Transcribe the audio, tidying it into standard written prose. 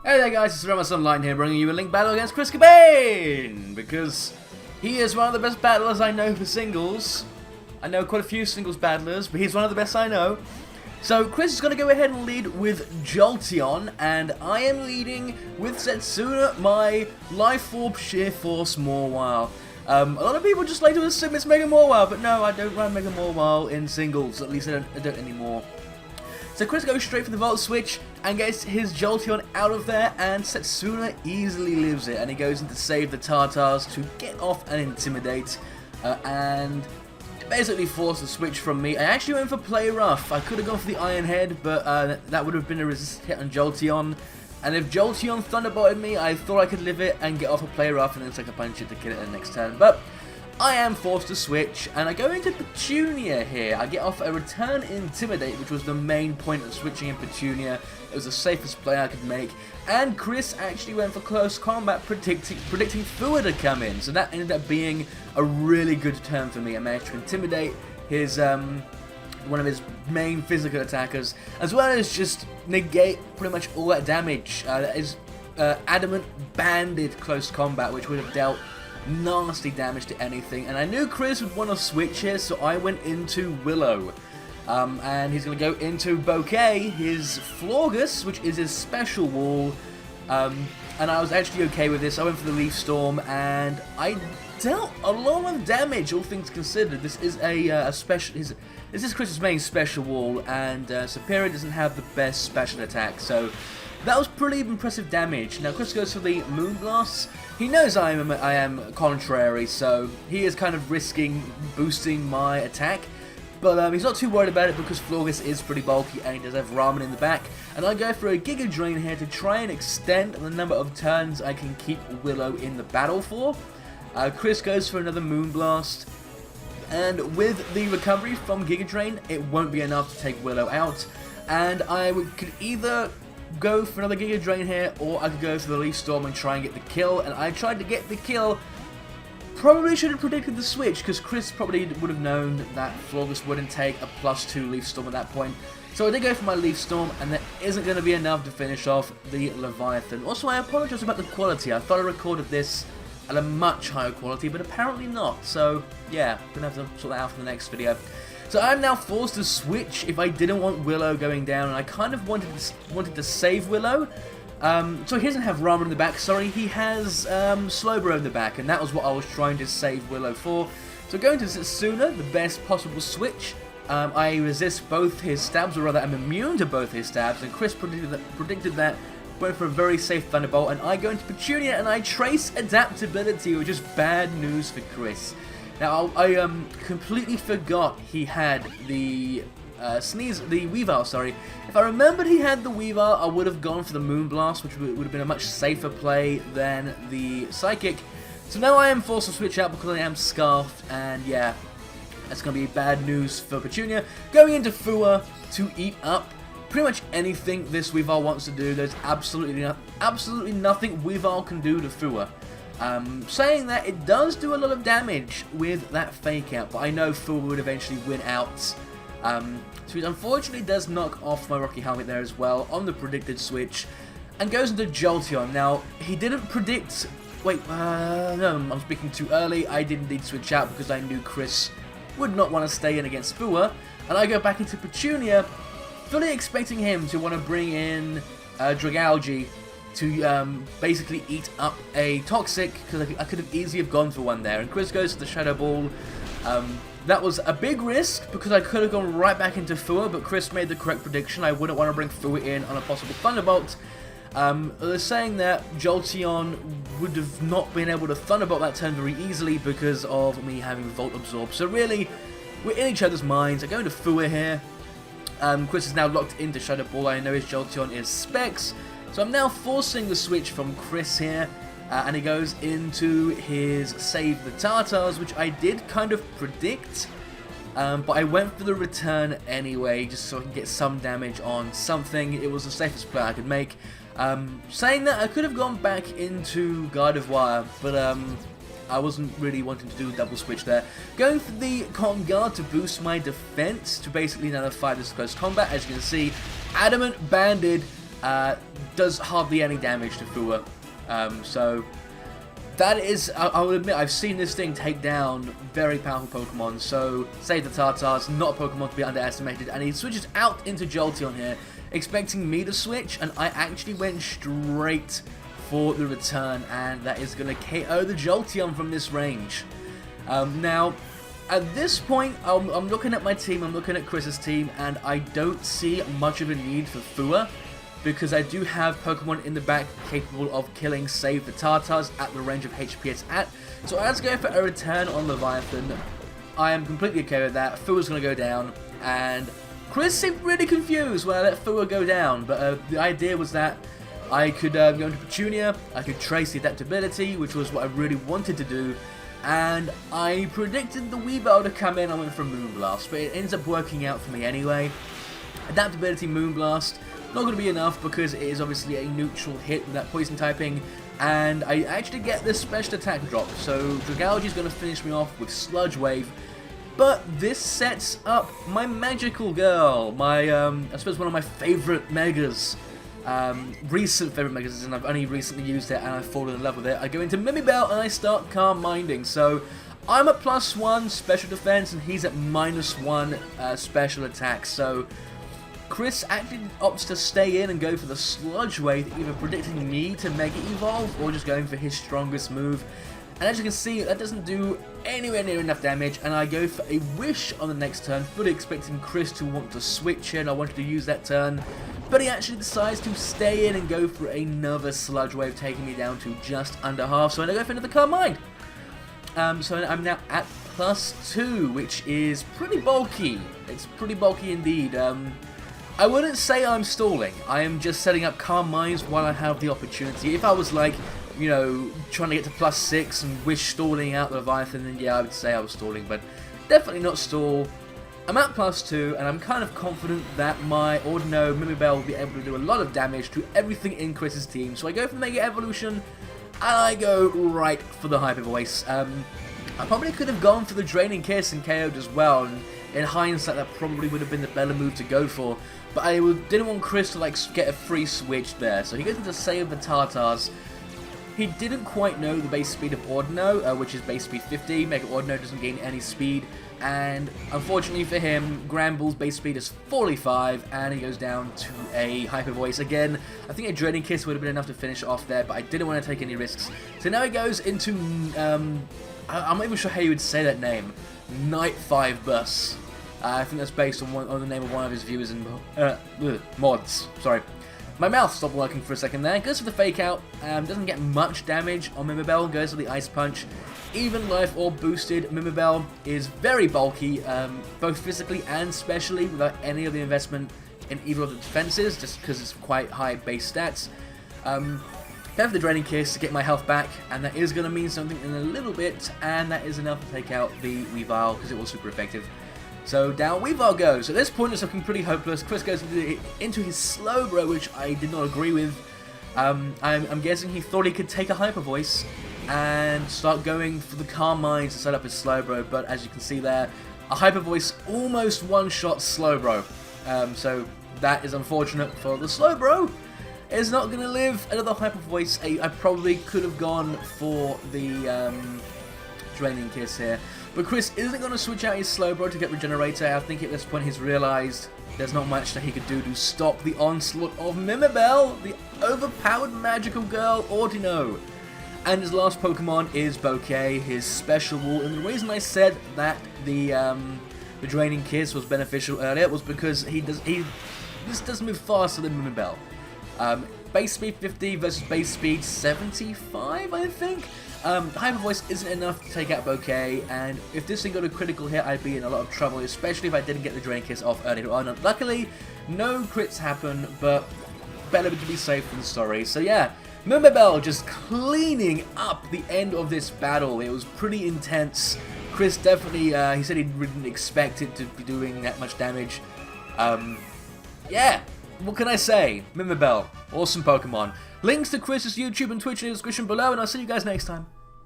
Hey there guys, it's Ramos Online here bringing you a Link battle against Chris Cobain! Because he is one of the best battlers I know for singles. I know quite a few singles battlers, but he's one of the best I know. So Chris is going to go ahead and lead with Jolteon, and I am leading with Setsuna, my Life Orb Sheer Force Mawile. A lot of people just like to assume it's Mega Mawile, but no, I don't run Mega Mawile in singles, at least I don't anymore. So Chris goes straight for the Volt Switch and gets his Jolteon out of there, and Setsuna easily lives it, and he goes in to save the Tartars to get off and intimidate, and basically force the switch from me. I actually went for Play Rough. I could have gone for the Iron Head, but that would have been a resist hit on Jolteon, and if Jolteon Thunderbolted me, I thought I could live it and get off a Play Rough and then take a punch it to kill it in the next turn, but I am forced to switch, and I go into Petunia here. I get off a Return Intimidate, which was the main point of switching in Petunia. It was the safest play I could make, and Chris actually went for Close Combat, predicting Fua to come in, so that ended up being a really good turn for me. I managed to intimidate his one of his main physical attackers, as well as just negate pretty much all that damage. That is Adamant Banded Close Combat, which would have dealt nasty damage to anything, and I knew Chris would want to switch here, so I went into Willow. And he's going to go into Bouquet, his Florges, which is his special wall, and I was actually okay with this. I went for the Leaf Storm, and I dealt a lot of damage, all things considered. This is a special. This is Chris's main special wall, and Superior doesn't have the best special attack, so that was pretty impressive damage. Now Chris goes for the Moonblast. He knows I am contrary, so he is kind of risking boosting my attack. But he's not too worried about it because Florges is pretty bulky and he does have Ramen in the back. And I go for a Giga Drain here to try and extend the number of turns I can keep Willow in the battle for. Chris goes for another Moonblast. And with the recovery from Giga Drain, it won't be enough to take Willow out. And I could either go for another Giga Drain here, or I could go for the Leaf Storm and try and get the kill, and I tried to get the kill. Probably should have predicted the switch, because Chris probably would have known that Florges wouldn't take a +2 Leaf Storm at that point. So I did go for my Leaf Storm, and that isn't going to be enough to finish off the Leviathan. Also, I apologize about the quality. I thought I recorded this at a much higher quality, but apparently not. So yeah, gonna have to sort that out for the next video. So I'm now forced to switch if I didn't want Willow going down, and I kind of wanted to save Willow. So he doesn't have Ramen in the back, sorry, he has Slowbro in the back, and that was what I was trying to save Willow for. So going to Setsuna, the best possible switch. I resist both his stabs, or rather I'm immune to both his stabs, and Chris predicted that, went for a very safe Thunderbolt, and I go into Petunia and I trace Adaptability, which is bad news for Chris. Now, I completely forgot he had the Weavile, sorry. If I remembered he had the Weavile, I would have gone for the Moonblast, which would have been a much safer play than the Psychic. So now I am forced to switch out because I am Scarfed, and yeah, that's going to be bad news for Petunia. Going into Fua to eat up pretty much anything this Weavile wants to do. There's absolutely nothing Weavile can do to Fua. Saying that, it does do a lot of damage with that Fake Out, but I know Fua would eventually win out. So he unfortunately does knock off my Rocky Helmet there as well on the predicted switch, and goes into Jolteon. Now, he didn't predict. Wait, no, I'm speaking too early. I did indeed switch out because I knew Chris would not want to stay in against Fua, and I go back into Petunia, fully expecting him to want to bring in Dragalge to basically eat up a Toxic, because I could have easily have gone for one there. And Chris goes to the Shadow Ball. That was a big risk, because I could have gone right back into Fua, but Chris made the correct prediction. I wouldn't want to bring Fua in on a possible Thunderbolt. They're saying that Jolteon would have not been able to Thunderbolt that turn very easily because of me having Volt Absorb. So really, we're in each other's minds. I go into Fua here. Chris is now locked into Shadow Ball. I know his Jolteon is Specs. So I'm now forcing the switch from Chris here, and he goes into his Save the Tartars, which I did kind of predict, but I went for the return anyway, just so I can get some damage on something. It was the safest play I could make. Saying that, I could have gone back into Gardevoir, but I wasn't really wanting to do a double switch there. Going for the Cotton Guard to boost my defense, to basically nullify this close combat. As you can see, Adamant Banded does hardly any damage to Fua. So that is, I will admit, I've seen this thing take down very powerful Pokemon. So Save the Tartar's not a Pokemon to be underestimated, and he switches out into Jolteon here, expecting me to switch, and I actually went straight for the return, and that is going to KO the Jolteon from this range. Now, at this point, I'm looking at my team, I'm looking at Chris's team, and I don't see much of a need for Fua, because I do have Pokemon in the back capable of killing Save the Tartars at the range of HP it's at. So let's go for a return on Leviathan. I am completely okay with that. Fua's going to go down, and Chris seemed really confused when I let Fua go down, but the idea was that I could go into Petunia, I could trace the adaptability, which was what I really wanted to do, and I predicted the Weavile to come in. I went for Moonblast, but it ends up working out for me anyway. Adaptability Moonblast, not going to be enough because it is obviously a neutral hit with that poison typing, and I actually get this special attack drop, so Dragalge is going to finish me off with Sludge Wave. But this sets up my Magical Girl, my, I suppose one of my favourite Megas. Recent favourite Megas, and I've only recently used it and I've fallen in love with it. I go into Mimibel and I start Calm Minding, so I'm at +1 special defense and he's at -1 special attack, so Chris actually opts to stay in and go for the Sludge Wave, either predicting me to Mega Evolve or just going for his strongest move. And as you can see, that doesn't do anywhere near enough damage, and I go for a Wish on the next turn, fully expecting Chris to want to switch in. I wanted to use that turn, but he actually decides to stay in and go for another Sludge Wave, taking me down to just under half, so I go for another Calm Mind. So I'm now at +2, which is pretty bulky. It's pretty bulky indeed. I wouldn't say I'm stalling. I am just setting up Calm Minds while I have the opportunity. If I was like, you know, trying to get to +6 and Wish stalling out the Leviathan, then yeah, I would say I was stalling, but definitely not stall. I'm at +2, and I'm kind of confident that my Ordino Mimibel will be able to do a lot of damage to everything in Chris's team. So I go for Mega Evolution, and I go right for the Hyper Voice. I probably could have gone for the Draining Kiss and KO'd as well, and in hindsight that probably would have been the better move to go for. But I didn't want Chris to like get a free switch there, so he goes into Save the Tartars. He didn't quite know the base speed of Ordino, which is base speed 50. Mega Ordino doesn't gain any speed, and unfortunately for him, Granbull's base speed is 45, and he goes down to a Hyper Voice. Again, I think a Draining Kiss would have been enough to finish off there, but I didn't want to take any risks. So now he goes into, I'm not even sure how you would say that name, Night 5 Bus. I think that's based on the name of one of his viewers in mods. Sorry. My mouth stopped working for a second there. Goes for the Fake Out. Doesn't get much damage on Mimibel. Goes for the Ice Punch. Even Life Orb boosted, Mimibel is very bulky, both physically and specially, without any of the investment in either of the defenses, just because it's quite high base stats. Go for the Draining Kiss to get my health back, and that is going to mean something in a little bit, and that is enough to take out the Weavile, because it was super effective. So down Weavile goes. At this point it's looking pretty hopeless. Chris goes into his Slowbro, which I did not agree with. I'm guessing he thought he could take a Hyper Voice and start going for the Calm Mind to set up his Slowbro, but as you can see there, a Hyper Voice almost one-shot Slowbro. So that is unfortunate for the Slowbro. It's not going to live another Hyper Voice. I probably could have gone for the Draining Kiss here. But Chris isn't going to switch out his Slowbro to get Regenerator. I think at this point he's realised there's not much that he could do to stop the onslaught of Mimibel, the overpowered Magical Girl Ordino. And his last Pokemon is Bouquet, his special wall. And the reason I said that the Draining Kiss was beneficial earlier was because he just does move faster than Mimibel. Base speed 50 versus base speed 75, I think. Hyper Voice isn't enough to take out Bouquet, and if this thing got a critical hit, I'd be in a lot of trouble, especially if I didn't get the Draining Kiss off earlier on. Luckily, no crits happen, but better to be safe than sorry. So yeah, Mimibel just cleaning up the end of this battle. It was pretty intense. Chris definitely, he said he didn't expect it to be doing that much damage. Yeah, what can I say? Mimibel, awesome Pokemon. Links to Chris's YouTube and Twitch in the description below, and I'll see you guys next time.